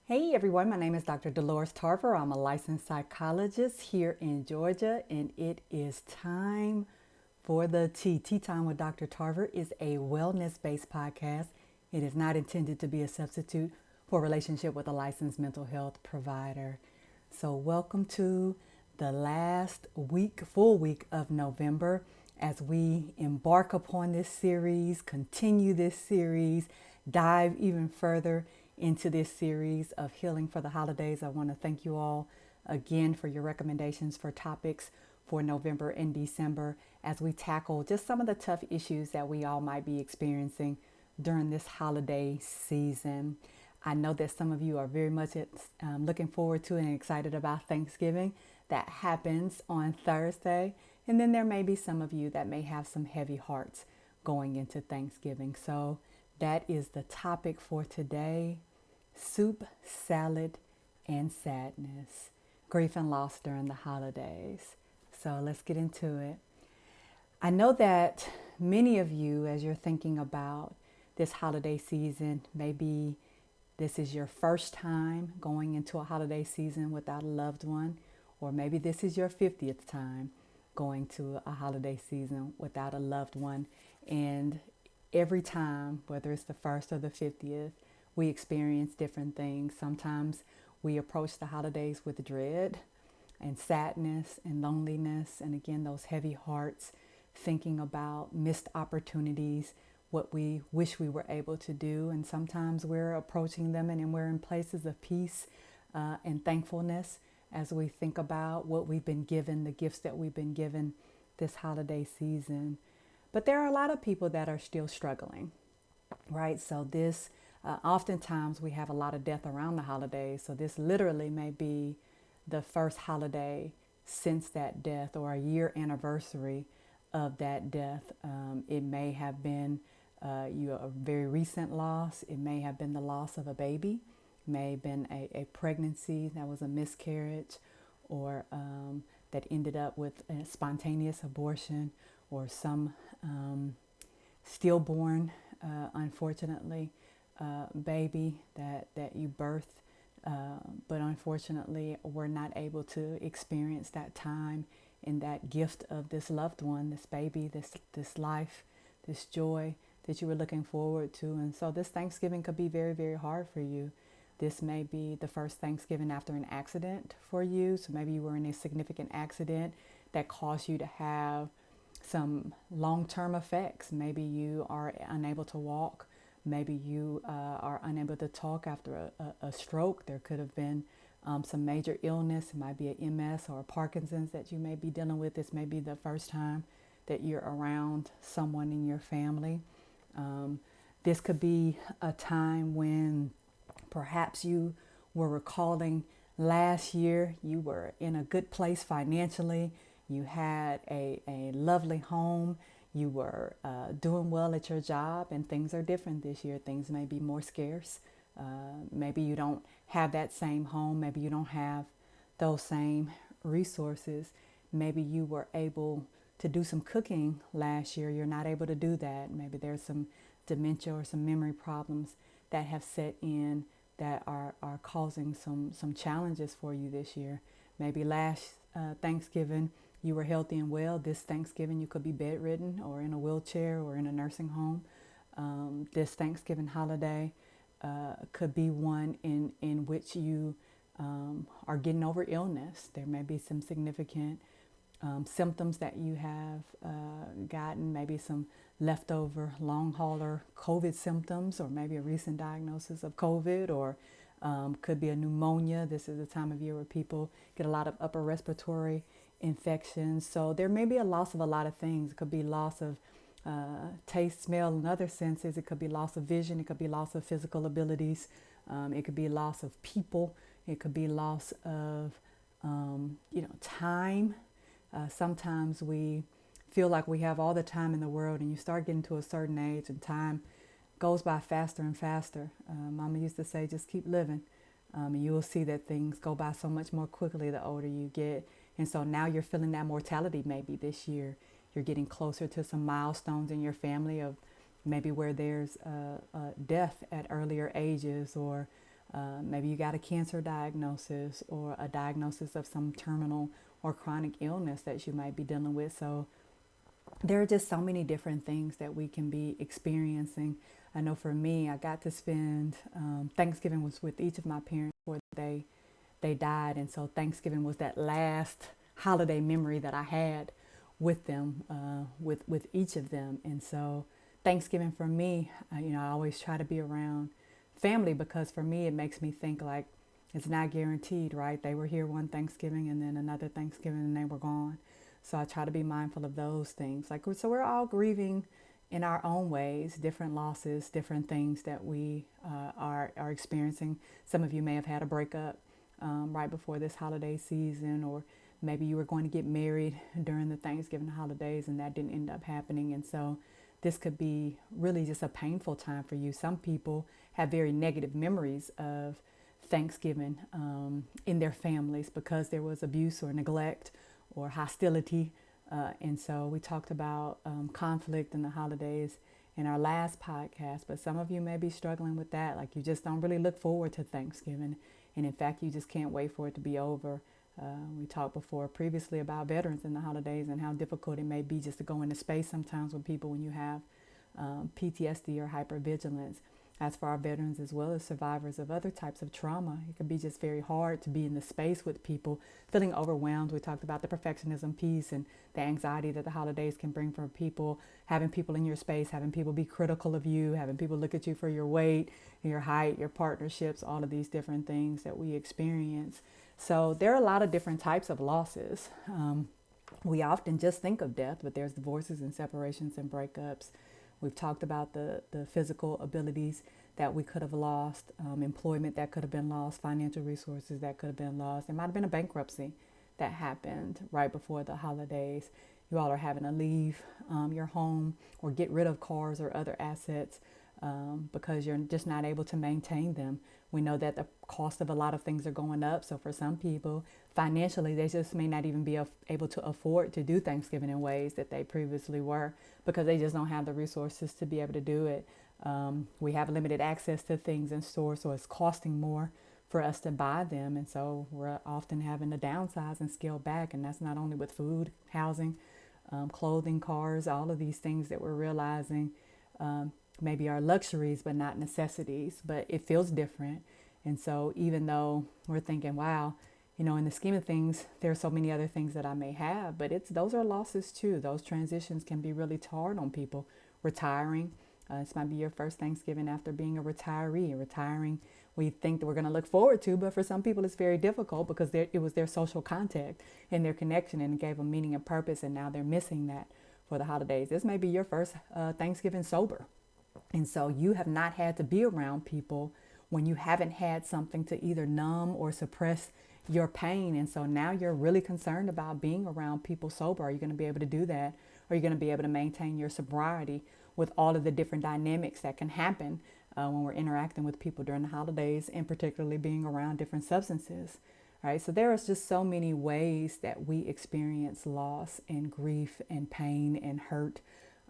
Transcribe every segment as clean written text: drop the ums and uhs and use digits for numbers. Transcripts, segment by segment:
Hey everyone, my name is Dr. Dolores Tarver. I'm a licensed psychologist here in Georgia, and it is time for the Tea. Tea Time with Dr. Tarver is a wellness based podcast. It is not intended to be a substitute for a relationship with a licensed mental health provider. So, welcome to the last week, full week of November, as we embark upon this series, continue this series, dive even further into this series of healing for the holidays. I want to thank you all again for your recommendations for topics for November and December as we tackle just some of the tough issues that we all might be experiencing during this holiday season. I know that some of you are very much looking forward to and excited about Thanksgiving. That happens on Thursday. And then there may be some of you that may have some heavy hearts going into Thanksgiving. So that is the topic for today: soup, salad, and sadness. Grief and loss during the holidays. So let's get into it. I know that many of you, as you're thinking about this holiday season, maybe this is your first time going into a holiday season without a loved one, or maybe this is your 50th time going to a holiday season without a loved one. And every time, whether it's the first or the 50th, we experience different things. Sometimes we approach the holidays with dread and sadness and loneliness, and again, those heavy hearts, thinking about missed opportunities, what we wish we were able to do. And sometimes we're approaching them and we're in places of peace and thankfulness as we think about what we've been given, the gifts that we've been given this holiday season. But there are a lot of people that are still struggling, right? So this, oftentimes we have a lot of death around the holidays. So this literally may be the first holiday since that death, or a year anniversary of that death. It may have been a very recent loss. It may have been the loss of a baby. It may have been a pregnancy that was a miscarriage, or that ended up with a spontaneous abortion, or some stillborn, unfortunately, baby that you birthed, but unfortunately were not able to experience that time and that gift of this loved one, this baby, this life, this joy that you were looking forward to. And so this Thanksgiving could be very, very hard for you. This may be the first Thanksgiving after an accident for you. So maybe you were in a significant accident that caused you to have some long-term effects. Maybe you are unable to walk. Maybe you are unable to talk after a stroke. There could have been some major illness. It might be an MS or a Parkinson's that you may be dealing with. This may be the first time that you're around someone in your family. This could be a time when perhaps you were recalling last year. You were in a good place financially. You had a lovely home. You were doing well at your job, and things are different this year. Things may be more scarce. Maybe you don't have that same home. Maybe you don't have those same resources. Maybe you were able to do some cooking last year. You're not able to do that. Maybe there's some dementia or some memory problems that have set in that are causing some challenges for you this year. Maybe last Thanksgiving you were healthy and well. This Thanksgiving you could be bedridden or in a wheelchair or in a nursing home. This Thanksgiving holiday could be one in which you are getting over illness. There may be some significant symptoms that you have gotten, maybe some leftover long hauler COVID symptoms, or maybe a recent diagnosis of COVID, or could be a pneumonia. This is the time of year where people get a lot of upper respiratory infections. So there may be a loss of a lot of things. It could be loss of taste, smell, and other senses. It could be loss of vision. It could be loss of physical abilities. It could be loss of people. It could be loss of time. Sometimes we feel like we have all the time in the world, and you start getting to a certain age and time goes by faster and faster. Mama used to say, just keep living. And you will see that things go by so much more quickly the older you get. And so now you're feeling that mortality maybe this year. You're getting closer to some milestones in your family of maybe where there's death at earlier ages, or Maybe you got a cancer diagnosis or a diagnosis of some terminal or chronic illness that you might be dealing with. So there are just so many different things that we can be experiencing. I know for me, I got to spend Thanksgiving was with each of my parents before they died, and so Thanksgiving was that last holiday memory that I had with them, with each of them. And so Thanksgiving for me, I always try to be around family because for me it makes me think like it's not guaranteed, right? They were here one Thanksgiving and then another Thanksgiving and they were gone. So I try to be mindful of those things. Like, so we're all grieving in our own ways, different losses, different things that we are experiencing. Some of you may have had a breakup right before this holiday season, or maybe you were going to get married during the Thanksgiving holidays and that didn't end up happening. And so this could be really just a painful time for you. Some people have very negative memories of Thanksgiving in their families because there was abuse or neglect or hostility. And so we talked about conflict in the holidays in our last podcast, but some of you may be struggling with that. Like you just don't really look forward to Thanksgiving. And in fact, you just can't wait for it to be over. We talked before previously about veterans in the holidays and how difficult it may be just to go into space sometimes with people when you have PTSD or hypervigilance. As for our veterans as well as survivors of other types of trauma, it can be just very hard to be in the space with people, feeling overwhelmed. We talked about the perfectionism piece and the anxiety that the holidays can bring for people, having people in your space, having people be critical of you, having people look at you for your weight, your height, your partnerships, all of these different things that we experience. So there are a lot of different types of losses. We often just think of death, but there's divorces and separations and breakups. We've talked about the physical abilities that we could have lost, employment that could have been lost, financial resources that could have been lost. There might have been a bankruptcy that happened right before the holidays. You all are having to leave your home or get rid of cars or other assets because you're just not able to maintain them. We know that the cost of a lot of things are going up. So for some people, financially, they just may not even be able to afford to do Thanksgiving in ways that they previously were because they just don't have the resources to be able to do it. We have limited access to things in stores, so it's costing more for us to buy them. And so we're often having to downsize and scale back. And that's not only with food, housing, clothing, cars, all of these things that we're realizing maybe are luxuries, but not necessities, but it feels different. And so even though we're thinking, wow, in the scheme of things, there are so many other things that I may have, but those are losses too. Those transitions can be really hard on people. Retiring, this might be your first Thanksgiving after being a retiree. Retiring, we think that we're going to look forward to, but for some people it's very difficult because it was their social contact and their connection and it gave them meaning and purpose, and now they're missing that for the holidays. This may be your first Thanksgiving sober. And so you have not had to be around people when you haven't had something to either numb or suppress your pain. And so now you're really concerned about being around people sober. Are you going to be able to do that? Are you going to be able to maintain your sobriety with all of the different dynamics that can happen when we're interacting with people during the holidays, and particularly being around different substances? Right? So there is just so many ways that we experience loss and grief and pain and hurt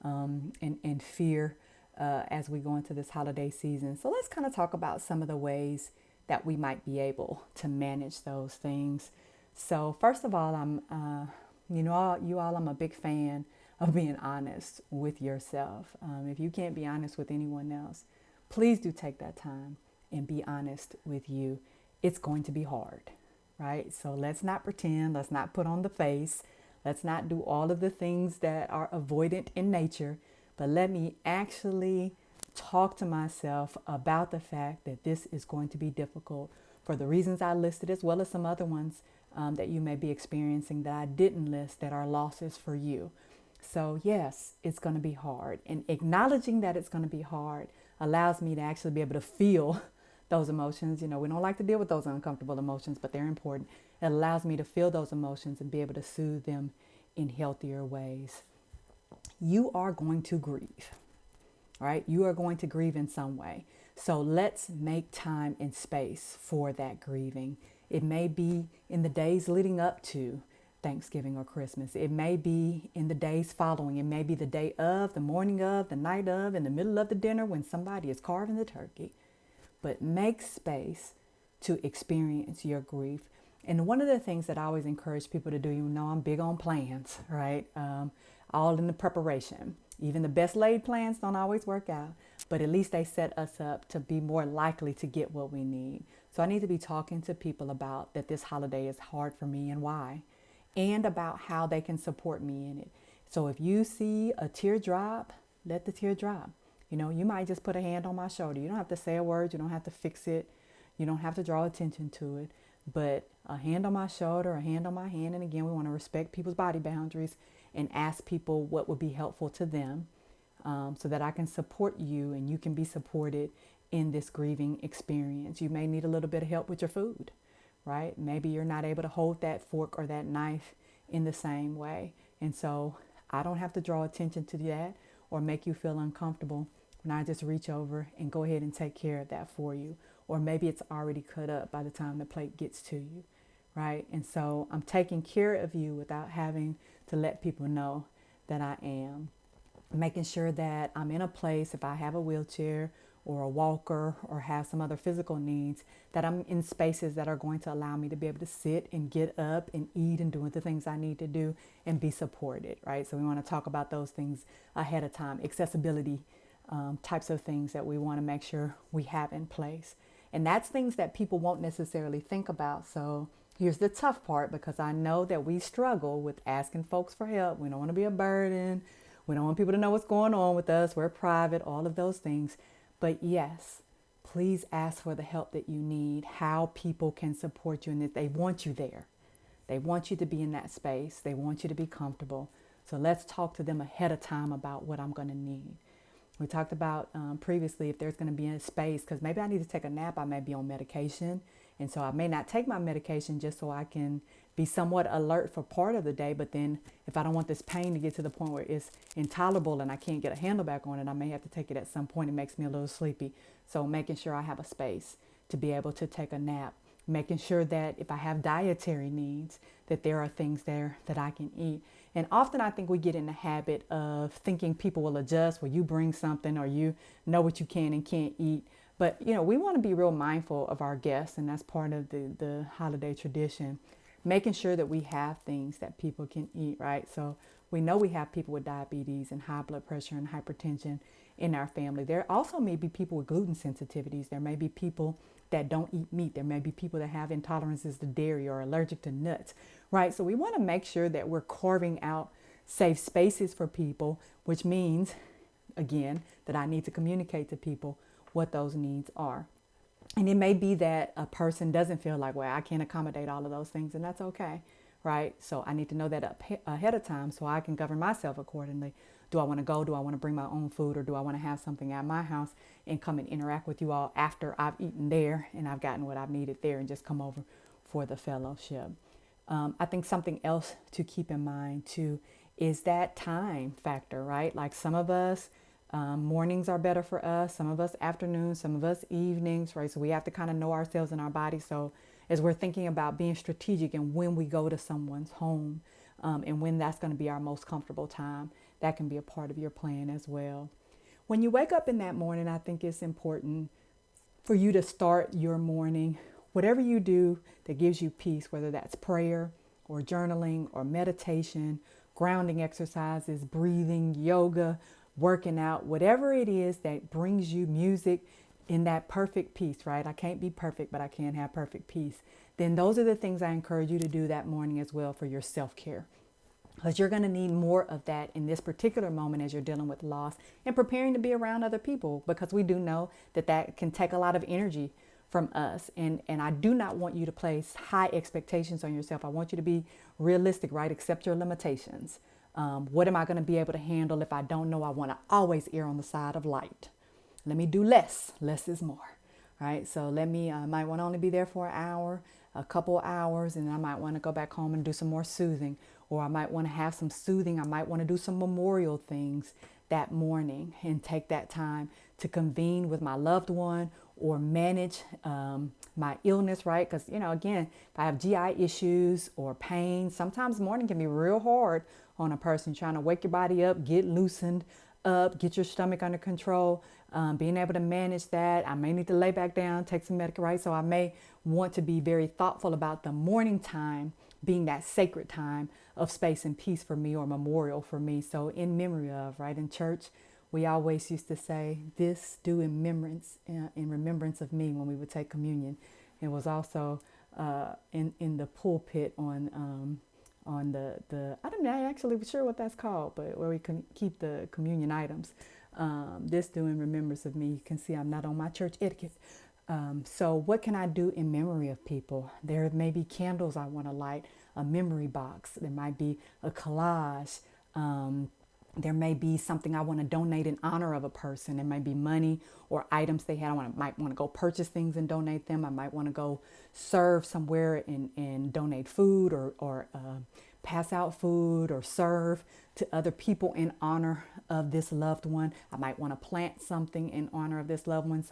and fear as we go into this holiday season. So let's kind of talk about some of the ways that we might be able to manage those things. So first of all, I'm a big fan of being honest with yourself. If you can't be honest with anyone else, please do take that time and be honest with you. It's going to be hard, right? So let's not pretend, let's not put on the face, let's not do all of the things that are avoidant in nature. But let me actually talk to myself about the fact that this is going to be difficult for the reasons I listed, as well as some other ones that you may be experiencing that I didn't list that are losses for you. So yes, it's going to be hard. And acknowledging that it's going to be hard allows me to actually be able to feel those emotions. We don't like to deal with those uncomfortable emotions, but they're important. It allows me to feel those emotions and be able to soothe them in healthier ways. You are going to grieve, right? You are going to grieve in some way. So let's make time and space for that grieving. It may be in the days leading up to Thanksgiving or Christmas. It may be in the days following. It may be the day of, the morning of, the night of, in the middle of the dinner when somebody is carving the turkey. but make space to experience your grief. And one of the things that I always encourage people to do, you know, I'm big on plans, right? All in the preparation. Even the best laid plans don't always work out, but at least they set us up to be more likely to get what we need. So I need to be talking to people about that this holiday is hard for me and why, and about how they can support me in it. So if you see a tear drop, let the tear drop. You know, you might just put a hand on my shoulder. You don't have to say a word. You don't have to fix it. You don't have to draw attention to it. But a hand on my shoulder, a hand on my hand. And again, we want to respect people's body boundaries and ask people what would be helpful to them, so that I can support you and you can be supported in this grieving experience. You may need a little bit of help with your food, right? Maybe you're not able to hold that fork or that knife in the same way. And so I don't have to draw attention to that or make you feel uncomfortable when I just reach over and go ahead and take care of that for you. Or maybe it's already cut up by the time the plate gets to you, right? And so I'm taking care of you without having to let people know that I am. Making sure that I'm in a place, if I have a wheelchair or a walker or have some other physical needs, that I'm in spaces that are going to allow me to be able to sit and get up and eat and do the things I need to do and be supported, right? So we want to talk about those things ahead of time, accessibility, types of things that we want to make sure we have in place. And that's things that people won't necessarily think about. So here's the tough part, because I know that we struggle with asking folks for help. We don't want to be a burden. We don't want people to know what's going on with us. We're private, all of those things. But yes, please ask for the help that you need, how people can support you in this. They want you there. They want you to be in that space. They want you to be comfortable. So let's talk to them ahead of time about what I'm going to need. We talked about previously if there's going to be a space, because maybe I need to take a nap. I may be on medication. And so I may not take my medication just so I can be somewhat alert for part of the day. But then if I don't want this pain to get to the point where it's intolerable and I can't get a handle back on it, I may have to take it at some point. It makes me a little sleepy. So making sure I have a space to be able to take a nap, making sure that if I have dietary needs, that there are things there that I can eat. And often I think we get in the habit of thinking people will adjust, well, you bring something or you know what you can and can't eat. But, you know, we want to be real mindful of our guests, and that's part of the holiday tradition, making sure that we have things that people can eat, right? So we know we have people with diabetes and high blood pressure and hypertension in our family. There also may be people with gluten sensitivities. There may be people that don't eat meat. There may be people that have intolerances to dairy or allergic to nuts, right? So we want to make sure that we're carving out safe spaces for people, which means, again, that I need to communicate to people what those needs are. And it may be that a person doesn't feel like, well, I can't accommodate all of those things, and that's okay, right? So I need to know that ahead of time so I can govern myself accordingly. Do I want to go? Do I want to bring my own food, or do I want to have something at my house and come and interact with you all after I've eaten there and I've gotten what I've needed there and just come over for the fellowship? I think something else to keep in mind too is that time factor, right? Like some of us, mornings are better for us, some of us afternoons, some of us evenings, right? So we have to kind of know ourselves and our body. So as we're thinking about being strategic and when we go to someone's home, and when that's going to be our most comfortable time, that can be a part of your plan as well. When you wake up in that morning, I think it's important for you to start your morning, whatever you do that gives you peace, whether that's prayer or journaling or meditation, grounding exercises, breathing, yoga, working out, whatever it is that brings you music in that perfect peace, right? I can't be perfect, but I can have perfect peace. Then those are the things I encourage you to do that morning as well for your self-care. Because you're going to need more of that in this particular moment as you're dealing with loss and preparing to be around other people, because we do know that that can take a lot of energy from us. And I do not want you to place high expectations on yourself. I want you to be realistic, right? Accept your limitations. What am I going to be able to handle if I don't know? I want to always err on the side of light. Let me do less. Less is more, right? So let me, I might want to only be there for an hour, a couple hours, and I might want to go back home and do some more soothing, or I might want to have some soothing. I might want to do some memorial things that morning and take that time to convene with my loved one or manage my illness, right? Because, you know, again, if I have GI issues or pain, sometimes morning can be real hard on a person trying to wake your body up, get loosened up, get your stomach under control. being able to manage that. I may need to lay back down, take some medical, right? So I may want to be very thoughtful about the morning time being that sacred time of space and peace for me, or memorial for me. So in memory of, right? In church, we always used to say, "This do in remembrance of me," when we would take communion. It was also in the pulpit on the I'm not actually sure what that's called, but where we can keep the communion items. This do in remembrance of me. You can see I'm not on my church etiquette. So what can I do in memory of people? There may be candles I want to light, a memory box. There might be a collage. There may be something I want to donate in honor of a person. There may be money or items they had. Might want to go purchase things and donate them. I might want to go serve somewhere and donate food, or pass out food, or serve to other people in honor of this loved one. I might want to plant something in honor of this loved one.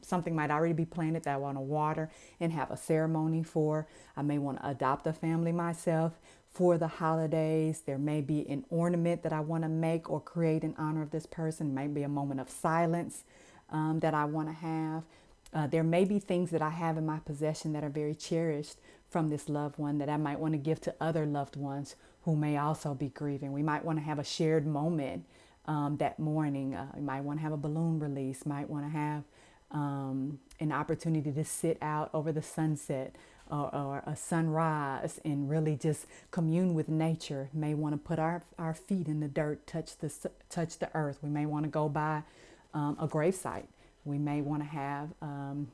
Something might already be planted that I want to water and have a ceremony for. I may want to adopt a family myself for the holidays. There may be an ornament that I want to make or create in honor of this person. Maybe a moment of silence that I want to have. There may be things that I have in my possession that are very cherished from this loved one that I might want to give to other loved ones who may also be grieving. We might want to have a shared moment that morning. We might want to have a balloon release, might want to have an opportunity to sit out over the sunset, or a sunrise, and really just commune with nature. May want to put our feet in the dirt, touch the earth. We may want to go by a gravesite. We may want to have,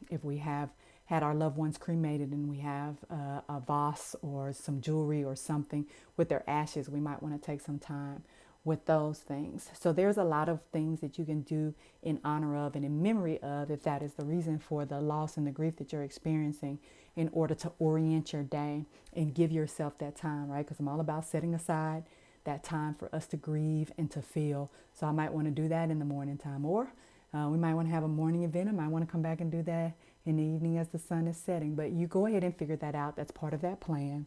if we have had our loved ones cremated and we have a vase or some jewelry or something with their ashes, we might want to take some time with those things. So there's a lot of things that you can do in honor of and in memory of, if that is the reason for the loss and the grief that you're experiencing, in order to orient your day and give yourself that time, right? Because I'm all about setting aside that time for us to grieve and to feel. So I might want to do that in the morning time, or we might want to have a morning event. I might want to come back and do that in the evening as the sun is setting. But you go ahead and figure that out. That's part of that plan,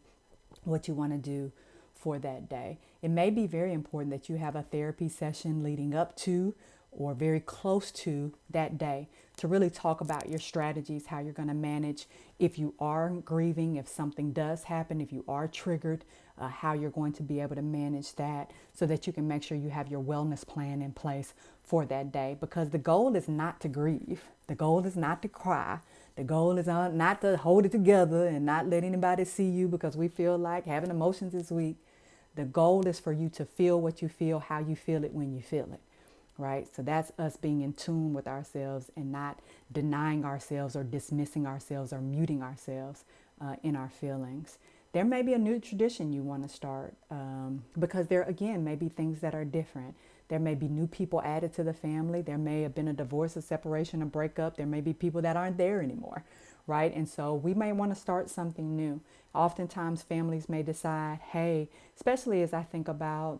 what you want to do for that day. It may be very important that you have a therapy session leading up to or very close to that day to really talk about your strategies, how you're going to manage if you are grieving, if something does happen, if you are triggered, how you're going to be able to manage that so that you can make sure you have your wellness plan in place for that day. Because the goal is not to grieve. The goal is not to cry. The goal is not to hold it together and not let anybody see you because we feel like having emotions is weak. The goal is for you to feel what you feel, how you feel it when you feel it, right? So that's us being in tune with ourselves and not denying ourselves or dismissing ourselves or muting ourselves in our feelings. There may be a new tradition you want to start because there, again, may be things that are different. There may be new people added to the family. There may have been a divorce, a separation, a breakup. There may be people that aren't there anymore, right? And so we may want to start something new. Oftentimes families may decide, hey, especially as I think about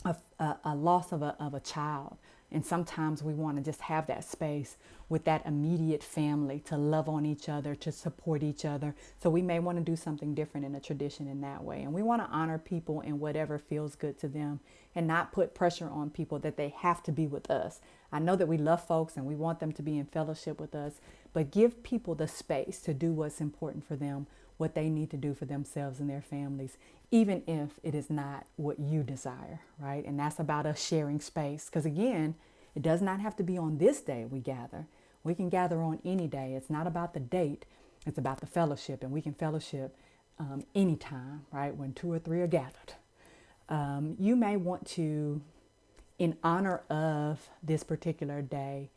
a loss of a child. And sometimes we want to just have that space with that immediate family to love on each other, to support each other. So we may want to do something different in a tradition in that way. And we want to honor people in whatever feels good to them and not put pressure on people that they have to be with us. I know that we love folks and we want them to be in fellowship with us, but give people the space to do what's important for them, what they need to do for themselves and their families, even if it is not what you desire, right? And that's about us sharing space. Because again, it does not have to be on this day we gather. We can gather on any day. It's not about the date. It's about the fellowship. And we can fellowship anytime, right? When two or three are gathered. You may want to, in honor of this particular day,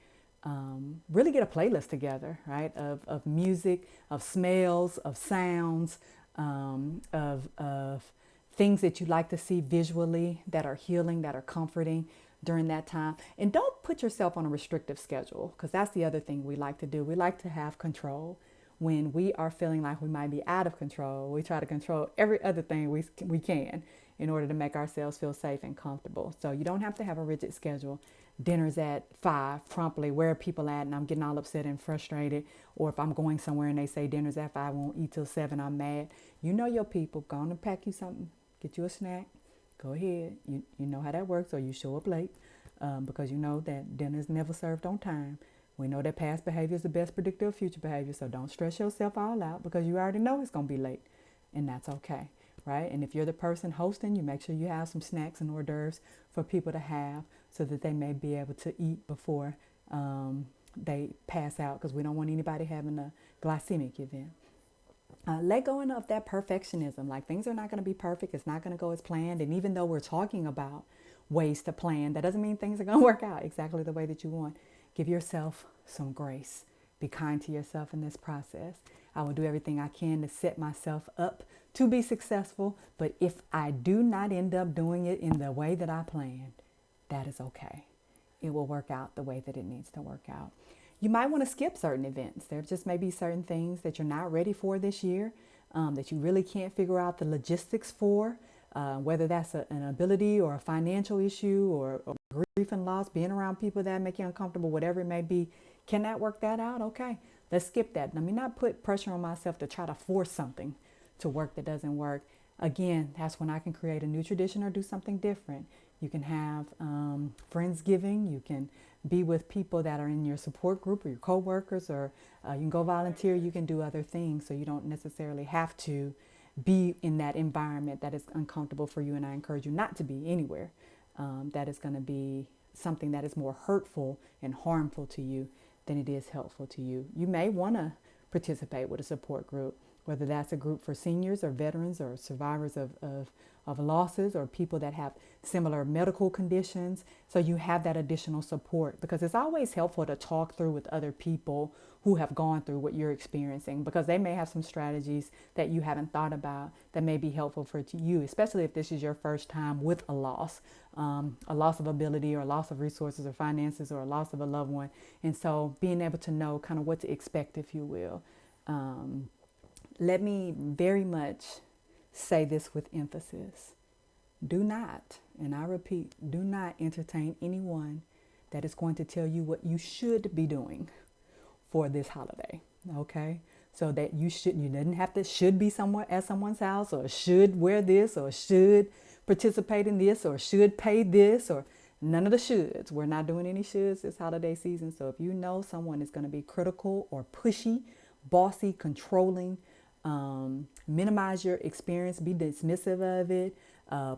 really get a playlist together, right? Of music, of smells, of sounds, of things that you like to see visually that are healing, that are comforting during that time. And don't put yourself on a restrictive schedule, because that's the other thing we like to do. We like to have control. When we are feeling like we might be out of control, we try to control every other thing we can in order to make ourselves feel safe and comfortable. So you don't have to have a rigid schedule. Dinner's at 5 promptly. Where are people at? And I'm getting all upset and frustrated. Or if I'm going somewhere and they say dinner's at 5, won't eat till 7, I'm mad. You know your people. Go on and pack you something. Get you a snack. Go ahead. You know how that works, or you show up late. because you know that dinner is never served on time. We know that past behavior is the best predictor of future behavior, so don't stress yourself all out because you already know it's going to be late, and that's okay, right? And if you're the person hosting, you make sure you have some snacks and hors d'oeuvres for people to have so that they may be able to eat before they pass out, because we don't want anybody having a glycemic event. Let go of that perfectionism. Like, things are not going to be perfect. It's not going to go as planned. And even though we're talking about ways to plan, that doesn't mean things are going to work out exactly the way that you want. Give yourself some grace. Be kind to yourself in this process. I will do everything I can to set myself up to be successful. But if I do not end up doing it in the way that I planned, that is okay. It will work out the way that it needs to work out. You might want to skip certain events. There just may be certain things that you're not ready for this year, that you really can't figure out the logistics for, whether that's an ability or a financial issue or grief and loss, being around people that make you uncomfortable, whatever it may be. Cannot work that out? Okay, let's skip that. Let me not put pressure on myself to try to force something to work that doesn't work. Again, that's when I can create a new tradition or do something different. You can have Friendsgiving. You can be with people that are in your support group or your coworkers, or you can go volunteer. You can do other things, so you don't necessarily have to be in that environment that is uncomfortable for you. And I encourage you not to be anywhere that is going to be something that is more hurtful and harmful to you than it is helpful to you. You may want to participate with a support group, whether that's a group for seniors or veterans or survivors of losses, or people that have similar medical conditions. So you have that additional support, because it's always helpful to talk through with other people who have gone through what you're experiencing, because they may have some strategies that you haven't thought about that may be helpful for you, especially if this is your first time with a loss of ability, or a loss of resources or finances, or a loss of a loved one. And so being able to know kind of what to expect, if you will. Let me very much say this with emphasis. Do not, and I repeat, do not entertain anyone that is going to tell you what you should be doing for this holiday, okay? So that you didn't have to should be somewhere at someone's house, or should wear this, or should participate in this, or should pay this, or none of the shoulds. We're not doing any shoulds this holiday season. So if you know someone is going to be critical or pushy, bossy, controlling, minimize your experience, be dismissive of it,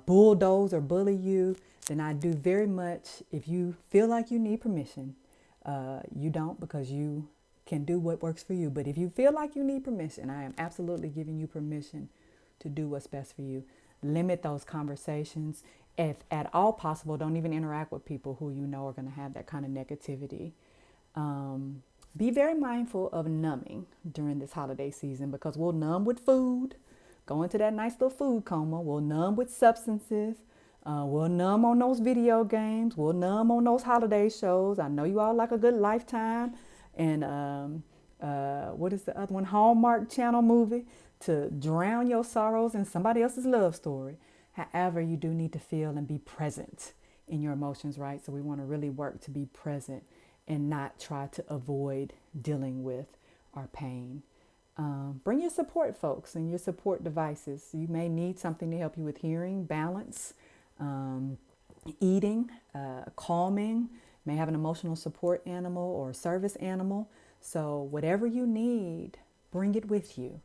bulldoze or bully you, then I do very much, if you feel like you need permission, you don't, because you can do what works for you. But if you feel like you need permission, I am absolutely giving you permission to do what's best for you. Limit those conversations. If at all possible, don't even interact with people who you know are going to have that kind of negativity. Be very mindful of numbing during this holiday season, because we'll numb with food, go into that nice little food coma. We'll numb with substances. We'll numb on those video games. We'll numb on those holiday shows. I know you all like a good Lifetime and what is the other one? Hallmark Channel movie, to drown your sorrows in somebody else's love story. However, you do need to feel and be present in your emotions, right? So we want to really work to be present and not try to avoid dealing with our pain. Bring your support folks and your support devices. You may need something to help you with hearing, balance, eating, calming. May have an emotional support animal or service animal. So whatever you need, bring it with you.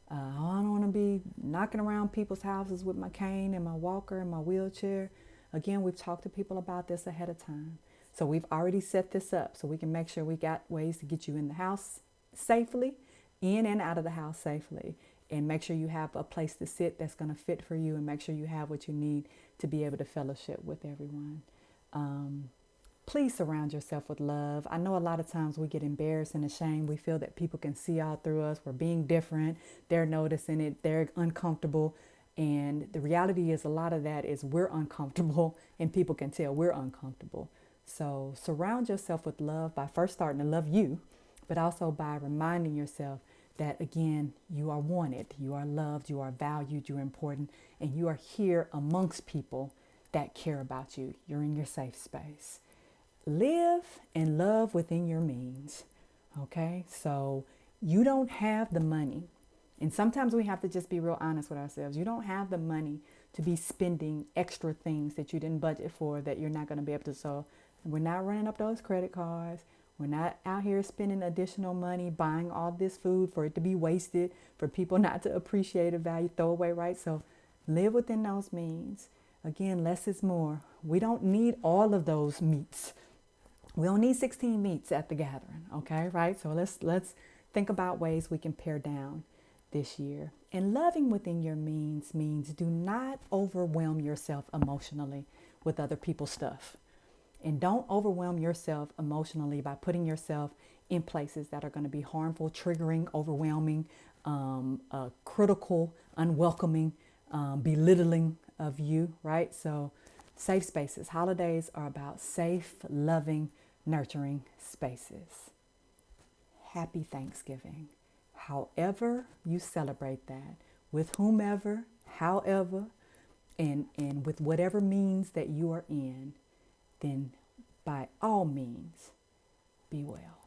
I don't want to be knocking around people's houses with my cane and my walker and my wheelchair. Again, we've talked to people about this ahead of time. So we've already set this up so we can make sure we got ways to get you in the house safely, in and out of the house safely, and make sure you have a place to sit that's going to fit for you, and make sure you have what you need to be able to fellowship with everyone. Please surround yourself with love. I know a lot of times we get embarrassed and ashamed. We feel that people can see all through us. We're being different. They're noticing it. They're uncomfortable. And the reality is, a lot of that is we're uncomfortable and people can tell we're uncomfortable. So surround yourself with love by first starting to love you, but also by reminding yourself that, again, you are wanted, you are loved, you are valued, you're important, and you are here amongst people that care about you. You're in your safe space. Live and love within your means, okay? So you don't have the money, and sometimes we have to just be real honest with ourselves. You don't have the money to be spending extra things that you didn't budget for, that you're not going to be able to. So We're not running up those credit cards. We're not out here spending additional money buying all this food for it to be wasted, for people not to appreciate the value, throw away, right? So live within those means. Again, less is more. We don't need all of those meats. We don't need 16 meats at the gathering, okay, right? So let's think about ways we can pare down this year. And loving within your means do not overwhelm yourself emotionally with other people's stuff. And don't overwhelm yourself emotionally by putting yourself in places that are going to be harmful, triggering, overwhelming, critical, unwelcoming, belittling of you, right? So safe spaces. Holidays are about safe, loving, nurturing spaces. Happy Thanksgiving. However you celebrate that, with whomever, however, and with whatever means that you are in, then by all means, be well.